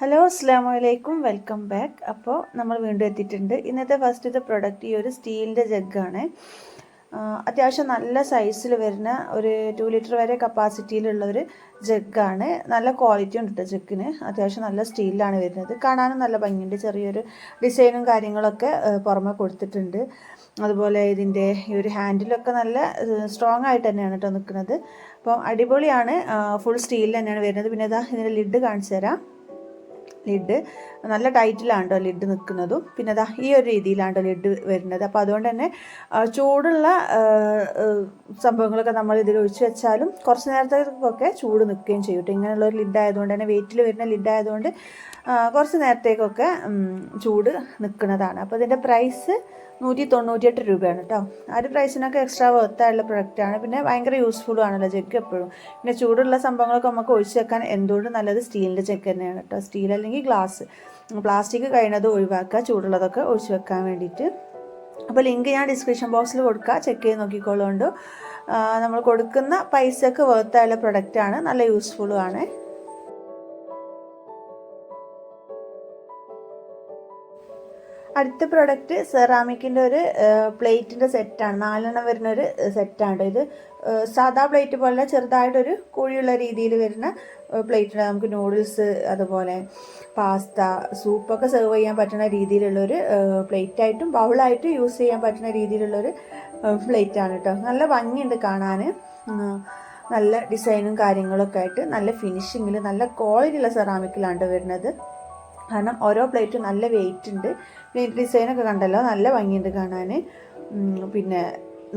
Hello അസ്സാം വലൈക്കും welcome back. അപ്പോൾ നമ്മൾ വീണ്ടും എത്തിയിട്ടുണ്ട്. ഇന്നത്തെ ഫസ്റ്റത്തെ പ്രൊഡക്റ്റ് ഈ ഒരു സ്റ്റീലിൻ്റെ ജഗ്ഗാണ്. അത്യാവശ്യം നല്ല സൈസിൽ വരുന്ന ഒരു 2 ലിറ്റർ വരെ കപ്പാസിറ്റിയിലുള്ള ഒരു ജഗ്ഗാണ്. നല്ല ക്വാളിറ്റി ഉണ്ട് കേട്ടോ ജഗ്ഗിന്. അത്യാവശ്യം നല്ല സ്റ്റീലിലാണ് വരുന്നത്. കാണാനും നല്ല ഭംഗിയുണ്ട്. ചെറിയൊരു ഡിസൈനും കാര്യങ്ങളൊക്കെ പുറമെ കൊടുത്തിട്ടുണ്ട്. അതുപോലെ ഇതിൻ്റെ ഈ ഒരു ഹാൻഡിലൊക്കെ നല്ല സ്ട്രോങ് ആയിട്ട് തന്നെയാണ് കേട്ടോ നിൽക്കുന്നത്. അപ്പം അടിപൊളിയാണ്. ഫുൾ സ്റ്റീലിൽ തന്നെയാണ് വരുന്നത്. പിന്നെ ഇതാ ഇതിൻ്റെ ലിഡ് കാണിച്ചു തരാം. ലിഡ് നല്ല ടൈറ്റിലാണ് കേട്ടോ ലിഡ് നിൽക്കുന്നതും. പിന്നെ അതാ ഈ ഒരു രീതിയിലാണ് കേട്ടോ ലിഡ് വരുന്നത്. അപ്പോൾ അതുകൊണ്ട് തന്നെ ചൂടുള്ള സംഭവങ്ങളൊക്കെ നമ്മൾ ഇതിൽ ഒഴിച്ച് വെച്ചാലും കുറച്ച് നേരത്തേക്കൊക്കെ ചൂട് നിൽക്കുകയും ചെയ്യും കേട്ടോ. ഇങ്ങനെയുള്ള ഒരു ലിഡ് ആയതുകൊണ്ട് തന്നെ വെയിറ്റിൽ വരുന്ന ലിഡ് ആയതുകൊണ്ട് കുറച്ച് നേരത്തേക്കൊക്കെ ചൂട് നിൽക്കുന്നതാണ്. അപ്പോൾ ഇതിൻ്റെ പ്രൈസ് 198 രൂപയാണ് കേട്ടോ. ആ ഒരു പ്രൈസിനൊക്കെ എക്സ്ട്രാ വർത്തായുള്ള പ്രൊഡക്റ്റാണ്. പിന്നെ ഭയങ്കര യൂസ്ഫുള്ളും ആണല്ലോ ജഗ് എപ്പോഴും. പിന്നെ ചൂടുള്ള സംഭവങ്ങളൊക്കെ നമുക്ക് ഒഴിച്ച് വെക്കാൻ എന്തുകൊണ്ട് നല്ലത് സ്റ്റീലിൻ്റെ ജഗ് തന്നെയാണ് കേട്ടോ. സ്റ്റീൽ അല്ലെങ്കിൽ ഗ്ലാസ്, പ്ലാസ്റ്റിക് കഴിയുന്നത് ഒഴിവാക്കുക, ചൂടുള്ളതൊക്കെ ഒഴിച്ച് വെക്കാൻ വേണ്ടിയിട്ട്. അപ്പോൾ ലിങ്ക് ഞാൻ ഡിസ്ക്രിപ്ഷൻ ബോക്സിൽ കൊടുക്കുക, ചെക്ക് ചെയ്ത് നോക്കിക്കോളുകൊണ്ട്. നമ്മൾ കൊടുക്കുന്ന പൈസക്ക് വർത്തായുള്ള പ്രൊഡക്റ്റാണ്, നല്ല യൂസ്ഫുള്ളും ആണ്. അടുത്ത പ്രൊഡക്റ്റ് സെറാമിക്കിൻ്റെ ഒരു പ്ലേറ്റിൻ്റെ സെറ്റാണ്. 4 വരുന്ന ഒരു സെറ്റാണ് ഇത്. സാധാ പ്ലേറ്റ് പോലെ ചെറുതായിട്ടൊരു കുഴിയുള്ള രീതിയിൽ വരുന്ന പ്ലേറ്റ്. നമുക്ക് നൂഡിൽസ്, അതുപോലെ പാസ്ത, സൂപ്പൊക്കെ സെർവ് ചെയ്യാൻ പറ്റുന്ന രീതിയിലുള്ളൊരു പ്ലേറ്റായിട്ടും ബൗളായിട്ട് യൂസ് ചെയ്യാൻ പറ്റുന്ന രീതിയിലുള്ളൊരു പ്ലേറ്റാണ് കേട്ടോ. നല്ല ഭംഗിയുണ്ട് കാണാൻ. നല്ല ഡിസൈനും കാര്യങ്ങളൊക്കെ ആയിട്ട് നല്ല ഫിനിഷിങ്ങിൽ നല്ല ക്വാളിറ്റിയുള്ള സെറാമിക്കിലാണ് വരുന്നത്. കാരണം ഓരോ പ്ലേറ്റും നല്ല വെയിറ്റ് ഉണ്ട്. പിന്നെ ഡിസൈനൊക്കെ കണ്ടല്ലോ, നല്ല ഭംഗിയുണ്ട് കാണാൻ. പിന്നെ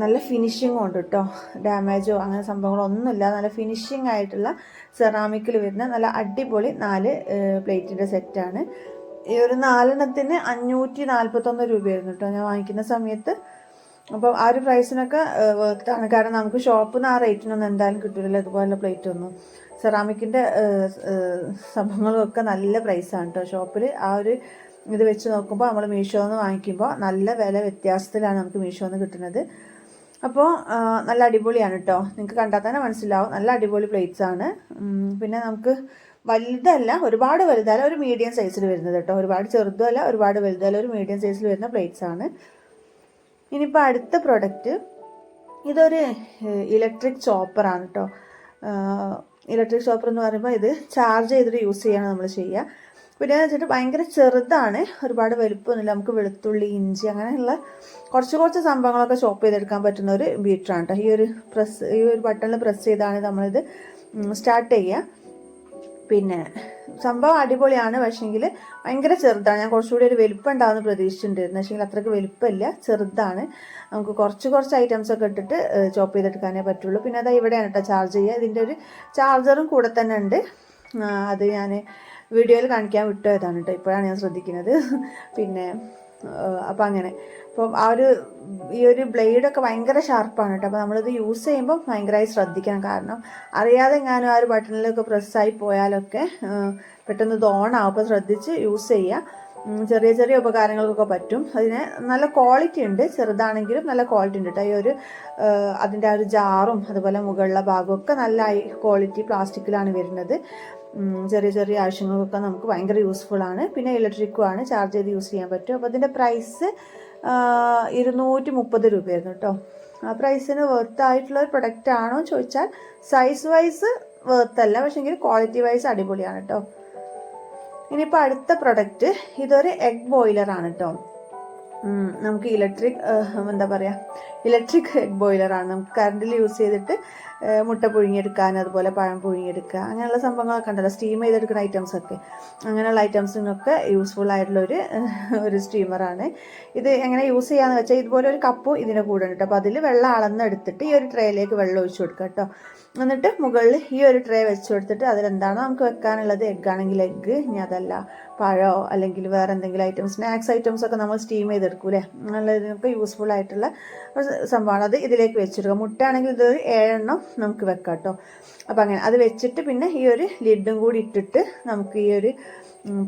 നല്ല ഫിനിഷിങ്ങും ഉണ്ട് കേട്ടോ. ഡാമേജോ അങ്ങനെ സംഭവങ്ങളൊന്നുമില്ല. നല്ല ഫിനിഷിംഗ് ആയിട്ടുള്ള സെറാമിക്കിൽ വരുന്ന നല്ല അടിപൊളി 4 പ്ലേറ്റിൻ്റെ സെറ്റാണ്. ഈ ഒരു 4 541 രൂപയായിരുന്നു കേട്ടോ ഞാൻ വാങ്ങിക്കുന്ന സമയത്ത്. അപ്പോൾ ആ ഒരു പ്രൈസിനൊക്കെ വർത്താണ്. കാരണം നമുക്ക് ഷോപ്പിൽ നിന്ന് ആ റേറ്റിനൊന്നും എന്തായാലും കിട്ടില്ലല്ലോ ഇതുപോലുള്ള പ്ലേറ്റ് ഒന്നും. സെറാമിക്കിൻ്റെ സംഭവങ്ങളൊക്കെ നല്ല പ്രൈസാണ് കേട്ടോ ഷോപ്പിൽ. ആ ഒരു ഇത് വെച്ച് നോക്കുമ്പോൾ നമ്മൾ മീഷോന്ന് വാങ്ങിക്കുമ്പോൾ നല്ല വില വ്യത്യാസത്തിലാണ് നമുക്ക് മീഷോന്ന് കിട്ടുന്നത്. അപ്പോൾ നല്ല അടിപൊളിയാണ് കേട്ടോ. നിങ്ങൾക്ക് കണ്ടാൽ തന്നെ മനസ്സിലാവും, നല്ല അടിപൊളി പ്ലേറ്റ്സ് ആണ്. പിന്നെ നമുക്ക് വലുതല്ല, ഒരുപാട് വലുതല്ല, ഒരു മീഡിയം സൈസിൽ വരുന്നത് കേട്ടോ. ഒരുപാട് ചെറുതല്ല, ഒരുപാട് വലുതല്ല, ഒരു മീഡിയം സൈസിൽ വരുന്ന പ്ലേറ്റ്സ് ആണ്. ഇനിയിപ്പോൾ അടുത്ത പ്രൊഡക്റ്റ് ഇതൊരു ഇലക്ട്രിക് ചോപ്പറാണ് കേട്ടോ. ഇലക്ട്രിക് ചോപ്പർ എന്ന് പറയുമ്പോൾ ഇത് ചാർജ് ചെയ്തിട്ട് യൂസ് ചെയ്യണം നമ്മൾ ചെയ്യുക. പിന്നെ എന്ന് വെച്ചിട്ട് ഭയങ്കര ചെറുതാണ്, ഒരുപാട് വലുപ്പമൊന്നുമില്ല. നമുക്ക് വെളുത്തുള്ളി, ഇഞ്ചി അങ്ങനെയുള്ള കുറച്ച് സംഭവങ്ങളൊക്കെ ചോപ്പ് ചെയ്തെടുക്കാൻ പറ്റുന്ന ഒരു ബീറ്ററാണ് കേട്ടോ. ഈ ഒരു ബട്ടണിൽ പ്രസ് ചെയ്താണ് നമ്മളിത് സ്റ്റാർട്ട് ചെയ്യുക. പിന്നെ സംഭവം അടിപൊളിയാണ്, പക്ഷേങ്കിൽ ഭയങ്കര ചെറുതാണ്. ഞാൻ കുറച്ചുകൂടി ഒരു വലുപ്പം ഉണ്ടാവുമെന്ന് പ്രതീക്ഷിച്ചിട്ടുണ്ടായിരുന്നു, പക്ഷേങ്കിൽ അത്രയ്ക്ക് വലുപ്പമില്ല, ചെറുതാണ്. നമുക്ക് കുറച്ച് ഐറ്റംസ് ഒക്കെ ഇട്ടിട്ട് ചോപ്പ് ചെയ്തെടുക്കാനേ പറ്റുള്ളൂ. പിന്നെ അതാ ഇവിടെയാണ് കേട്ടോ ചാർജ് ചെയ്യുക. ഇതിൻ്റെ ഒരു ചാർജറും കൂടെ തന്നെ ഉണ്ട്. അത് ഞാൻ വീഡിയോയിൽ കാണിക്കാൻ വിട്ടതാണ് കേട്ടോ, ഇപ്പോഴാണ് ഞാൻ ശ്രദ്ധിക്കുന്നത്. പിന്നെ അപ്പം അങ്ങനെ. അപ്പം ഈ ഒരു ബ്ലേഡൊക്കെ ഭയങ്കര ഷാർപ്പാണ് കേട്ടോ. അപ്പോൾ നമ്മളിത് യൂസ് ചെയ്യുമ്പോൾ ഭയങ്കരമായി ശ്രദ്ധിക്കണം. കാരണം അറിയാതെ എങ്ങാനും ആ ഒരു ബട്ടണിലൊക്കെ പ്രസ്സായി പോയാലൊക്കെ പെട്ടെന്ന് ഇത് ഓണാവും. അപ്പോൾ ശ്രദ്ധിച്ച് യൂസ് ചെയ്യുക. ചെറിയ ഉപകാരങ്ങൾക്കൊക്കെ പറ്റും. അതിന് നല്ല ക്വാളിറ്റി ഉണ്ട്, ചെറുതാണെങ്കിലും നല്ല ക്വാളിറ്റി ഉണ്ട് കേട്ടോ. ഈ ഒരു അതിൻ്റെ ആ ഒരു ജാറും അതുപോലെ മുകളിലെ ഭാഗമൊക്കെ നല്ല ഹൈ ക്വാളിറ്റി പ്ലാസ്റ്റിക്കിലാണ് വരുന്നത്. ചെറിയ ആവശ്യങ്ങൾക്കൊക്കെ നമുക്ക് ഭയങ്കര യൂസ്ഫുള്ളാണ്. പിന്നെ ഇലക്ട്രിക്കുമാണ്, ചാർജ് ചെയ്ത് യൂസ് ചെയ്യാൻ പറ്റും. അപ്പോൾ അതിൻ്റെ പ്രൈസ് 230 രൂപയായിരുന്നു കേട്ടോ. ആ പ്രൈസിന് വർത്തായിട്ടുള്ള ഒരു പ്രൊഡക്റ്റ് ആണോ എന്ന് ചോദിച്ചാൽ സൈസ് വൈസ് വರ್ತല്ല, പക്ഷേങ്കിൽ ക്വാളിറ്റി വൈസ് അടിപൊളിയാണ് കേട്ടോ. ഇനിയിപ്പോൾ അടുത്ത പ്രൊഡക്റ്റ് ഇതൊരു എഗ് ബോയിലറാണ് കേട്ടോ. നമുക്ക് ഇലക്ട്രിക് എഗ് ബോയിലറാണ്. നമുക്ക് കറണ്ടിൽ യൂസ് ചെയ്തിട്ട് മുട്ട പുഴുങ്ങിയെടുക്കാൻ, അതുപോലെ പഴം പുഴുങ്ങിയെടുക്കുക, അങ്ങനെയുള്ള സംഭവങ്ങളൊക്കെ ഉണ്ടല്ലോ, സ്റ്റീം ചെയ്തെടുക്കുന്ന ഐറ്റംസൊക്കെ, അങ്ങനെയുള്ള ഐറ്റംസിനൊക്കെ യൂസ്ഫുൾ ആയിട്ടുള്ള ഒരു സ്റ്റീമറാണ്. ഇത് എങ്ങനെ യൂസ് ചെയ്യാന്ന് വെച്ചാൽ ഇതുപോലെ ഒരു കപ്പ് ഇതിൻ്റെ കൂടെ ഉണ്ട് കേട്ടോ. അപ്പോൾ അതിൽ വെള്ളം അളന്നെടുത്തിട്ട് ഈ ഒരു ട്രേയിലേക്ക് വെള്ളം ഒഴിച്ചു കൊടുക്കുക കേട്ടോ. എന്നിട്ട് മുകളിൽ ഈ ഒരു ട്രേ വെച്ച് കൊടുത്തിട്ട് അതിലെന്താണോ നമുക്ക് വെക്കാനുള്ളത്, എഗ്ഗ് ആണെങ്കിൽ എഗ്ഗ്, ഇനി അതല്ല പഴമോ അല്ലെങ്കിൽ വേറെ എന്തെങ്കിലും ഐറ്റംസ്, സ്നാക്സ് ഐറ്റംസ് ഒക്കെ നമ്മൾ സ്റ്റീം ചെയ്തെടുക്കൂലേ, അങ്ങനെയുള്ളതിനൊക്കെ യൂസ്ഫുൾ ആയിട്ടുള്ള സംഭവമാണ്. അത് ഇതിലേക്ക് വെച്ചെടുക്കുക. മുട്ട ആണെങ്കിൽ ഇത് 7 എണ്ണം നമുക്ക് വെക്കാം കേട്ടോ. അപ്പം അങ്ങനെ അത് വെച്ചിട്ട് പിന്നെ ഈ ഒരു ലിഡും കൂടി ഇട്ടിട്ട് നമുക്ക് ഈ ഒരു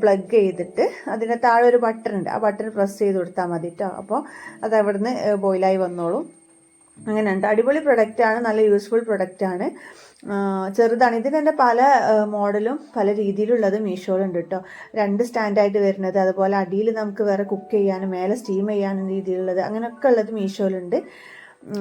പ്ലഗ് ചെയ്തിട്ട് അതിൻ്റെ താഴെ ഒരു ബട്ടൺ ഉണ്ട്, ആ ബട്ടൺ പ്രസ് ചെയ്ത് കൊടുത്താൽ മതി കേട്ടോ. അപ്പോൾ അത് അവിടുന്ന് ബോയിലായി വന്നോളും. അങ്ങനെയുണ്ട്. അടിപൊളി പ്രൊഡക്റ്റാണ്, നല്ല യൂസ്ഫുൾ പ്രൊഡക്റ്റാണ്. ചെറുതാണ്. ഇതിന് തന്നെ പല മോഡലും പല രീതിയിലുള്ളത് മീഷോയിലുണ്ട് കേട്ടോ. 2 സ്റ്റാൻഡായിട്ട് വരുന്നത്, അതുപോലെ അടിയിൽ നമുക്ക് വേറെ കുക്ക് ചെയ്യാനും മേലെ സ്റ്റീം ചെയ്യാനും രീതിയിലുള്ളത്, അങ്ങനെയൊക്കെ ഉള്ളത് മീഷോയിലുണ്ട്.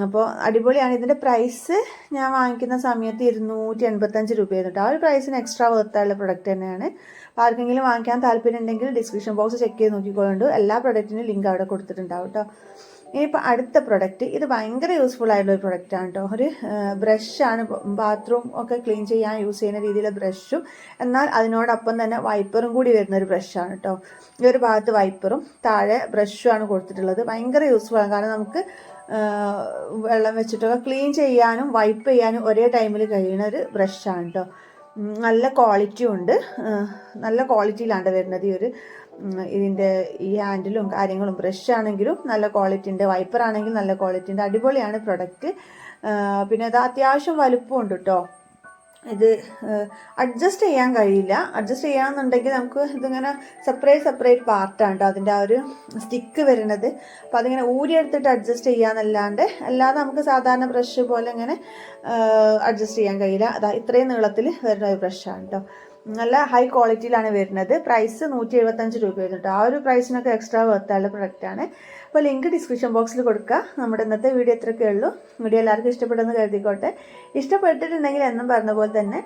അപ്പോൾ അടിപൊളിയാണ്. ഇതിൻ്റെ പ്രൈസ് ഞാൻ വാങ്ങിക്കുന്ന സമയത്ത് 285 രൂപയായിരുന്നു കേട്ടോ. ആ ഒരു പ്രൈസിന് എക്സ്ട്രാ വർത്തുള്ള പ്രൊഡക്റ്റ് തന്നെയാണ്. അപ്പോൾ ആർക്കെങ്കിലും വാങ്ങിക്കാൻ താല്പര്യം ഉണ്ടെങ്കിൽ ഡിസ്ക്രിപ്ഷൻ ബോക്സ് ചെക്ക് ചെയ്ത് നോക്കിക്കോളുണ്ട്. എല്ലാ പ്രൊഡക്റ്റിനും ലിങ്ക് അവിടെ കൊടുത്തിട്ടുണ്ടാവും കേട്ടോ. ഇനിയിപ്പോൾ അടുത്ത പ്രൊഡക്റ്റ്, ഇത് ഭയങ്കര യൂസ്ഫുൾ ആയിട്ടുള്ള ഒരു പ്രൊഡക്റ്റാണ് കേട്ടോ. ഒരു ബ്രഷാണ്, ബാത്റൂം ഒക്കെ ക്ലീൻ ചെയ്യാൻ യൂസ് ചെയ്യുന്ന രീതിയിലുള്ള ബ്രഷും, എന്നാൽ അതിനോടൊപ്പം തന്നെ വൈപ്പറും കൂടി വരുന്ന ഒരു ബ്രഷാണ് കേട്ടോ. ഈ ഒരു ഭാഗത്ത് വൈപ്പറും താഴെ ബ്രഷുമാണ് കൊടുത്തിട്ടുള്ളത്. ഭയങ്കര യൂസ്ഫുൾ ആണ്, കാരണം നമുക്ക് വെള്ളം വെച്ചിട്ടൊക്കെ ക്ലീൻ ചെയ്യാനും വൈപ്പ് ചെയ്യാനും ഒരേ ടൈമിൽ കഴിയുന്ന ഒരു ബ്രഷാണ് കേട്ടോ. നല്ല ക്വാളിറ്റിയും ഉണ്ട്, നല്ല ക്വാളിറ്റിയിലാണ് വരുന്നത്. ഇതിൻ്റെ ഈ ഹാൻഡിലും കാര്യങ്ങളും, ബ്രഷ് ആണെങ്കിലും നല്ല ക്വാളിറ്റി ഉണ്ട്, വൈപ്പർ ആണെങ്കിലും നല്ല ക്വാളിറ്റി ഉണ്ട്. അടിപൊളിയാണ് പ്രൊഡക്റ്റ്. പിന്നെ അത് അത്യാവശ്യം വലുപ്പമുണ്ട് കേട്ടോ. ഇത് അഡ്ജസ്റ്റ് ചെയ്യാൻ കഴിയില്ല. അഡ്ജസ്റ്റ് ചെയ്യാമെന്നുണ്ടെങ്കിൽ നമുക്ക് ഇതിങ്ങനെ സെപ്പറേറ്റ് പാർട്ടാണ് കേട്ടോ അതിൻ്റെ ആ ഒരു സ്റ്റിക്ക് വരുന്നത്. അപ്പോൾ അതിങ്ങനെ ഊരിയെടുത്തിട്ട് അഡ്ജസ്റ്റ് ചെയ്യാന്നല്ലാണ്ട്, അല്ലാതെ നമുക്ക് സാധാരണ ബ്രഷ് പോലെ ഇങ്ങനെ അഡ്ജസ്റ്റ് ചെയ്യാൻ കഴിയില്ല. അതാ ഇത്രയും നീളത്തിൽ വരുന്ന ഒരു ബ്രഷാണ് കേട്ടോ. നല്ല ഹൈ ക്വാളിറ്റിയിലാണ് വരുന്നത്. പ്രൈസ് 175 രൂപയായിരുന്നു കേട്ടോ. ആ ഒരു പ്രൈസിനൊക്കെ എക്സ്ട്രാ വർത്തുള്ള പ്രൊഡക്റ്റാണ്. അപ്പോൾ ലിങ്ക് ഡിസ്ക്രിപ്ഷൻ ബോക്സിൽ കൊടുക്കുക. നമ്മുടെ ഇന്നത്തെ വീഡിയോ ഇത്രയൊക്കെ ഉള്ളൂ. വീഡിയോ എല്ലാവർക്കും ഇഷ്ടപ്പെടുമെന്ന് കരുതിക്കോട്ടെ. ഇഷ്ടപ്പെട്ടിട്ടുണ്ടെങ്കിൽ എന്നും പറഞ്ഞ പോലെ തന്നെ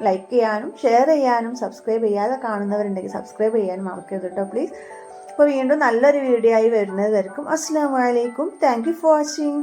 ലൈക്ക് ചെയ്യാനും ഷെയർ ചെയ്യാനും സബ്സ്ക്രൈബ് ചെയ്യാതെ കാണുന്നവരുണ്ടെങ്കിൽ സബ്സ്ക്രൈബ് ചെയ്യാനും മറക്കരുത് കേട്ടോ പ്ലീസ്. അപ്പോൾ വീണ്ടും നല്ലൊരു വീഡിയോ ആയി വരുന്നത് വരെക്കും അസ്സലാമു അലൈക്കും. Thank you for watching.